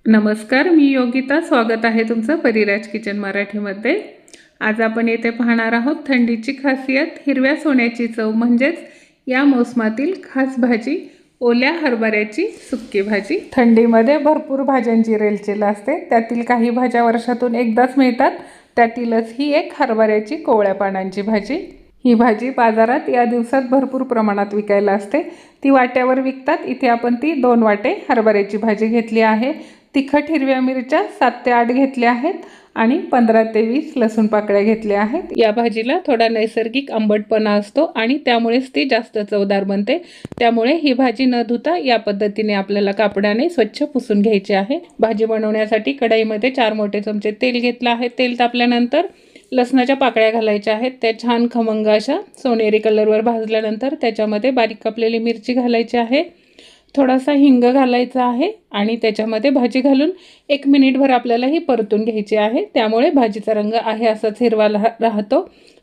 नमस्कार, मी योगिता. स्वागत आहे तुमचं परिराज किचन मराठीमध्ये. आज आपण येथे पाहणार आहोत थंडीची खासियत, हिरव्या सोन्याची चव म्हणजेच या मोसमातील खास भाजी ओल्या हरभऱ्याची सुक्की भाजी. थंडीमध्ये भरपूर भाज्यांची रेलचेल असते. त्यातील काही भाज्या वर्षातून एकदाच मिळतात. त्यातीलच ही एक हरभऱ्याची कोवळ्या पानांची भाजी. ही भाजी बाजारात या दिवसात भरपूर प्रमाणात विकायला असते. ती वाट्यावर विकतात. इथे आपण ती 2 वाटे हरभऱ्याची भाजी घेतली आहे. तिखट हिरव्या मिरच्या 7 ते 8 घेतल्या आहेत आणि 15 ते 20 लसूण पाकळ्या घेतल्या आहेत. या भाजीला थोडा नैसर्गिक आंबटपणा असतो आणि त्यामुळेच ती जास्त चवदार बनते. त्यामुळे ही भाजी न धुता या पद्धतीने आपल्याला कापडाने स्वच्छ पुसून घ्यायची आहे. भाजी बनवण्यासाठी कढईमध्ये 4 मोठे चमचे तेल घेतलं आहे. तेल तापल्यानंतर लसणाच्या पाकळ्या घालायच्या आहेत. त्या छान खमंग अशा सोनेरी कलरवर भाजल्यानंतर त्याच्यामध्ये बारीक कापलेली मिरची घालायची आहे. थोडासा हिंग घालायचा आहे आणि त्याच्यामध्ये भाजी घालून 1 मिनिटभर आपल्याला ही परतून घ्यायची आहे. त्यामुळे भाजीचा रंग आहे असाच हिरवा राहतो.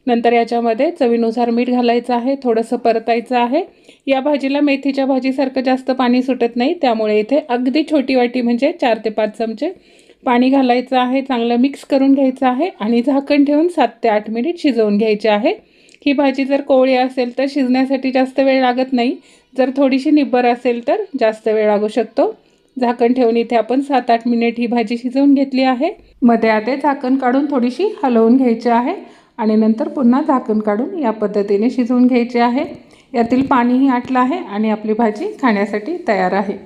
नंतर याच्यामध्ये चवीनुसार मीठ घालायचं आहे. थोडंसं परतायचं आहे. या भाजीला मेथीच्या भाजीसारखं जास्त पाणी सुटत नाही. त्यामुळे इथे अगदी छोटी वाटी म्हणजे 4 ते 5 चमचे पाणी घालायचं आहे. चांगलं मिक्स करून घ्यायचं आहे आणि झाकण ठेवून 7 ते 8 मिनिट शिजवून घ्यायचे आहे. ही भाजी जर कोवळी असेल तर शिजण्यासाठी जास्त वेळ लागत नाही. जर थोडीशी निब्बर असेल तर जास्त वेळ लागू शकतो. झाकण ठेवून इथे आपण 7-8 मिनिट ही भाजी शिजवून घेतली आहे. मध्ये आधे झाकण काढून थोडीशी हलवून घ्यायची आहे आणि नंतर पुन्हा झाकण काढून या पद्धतीने शिजवून घ्यायचे आहे. यातील पाणीही आटलं आहे आणि आपली भाजी खाण्यासाठी तयार आहे.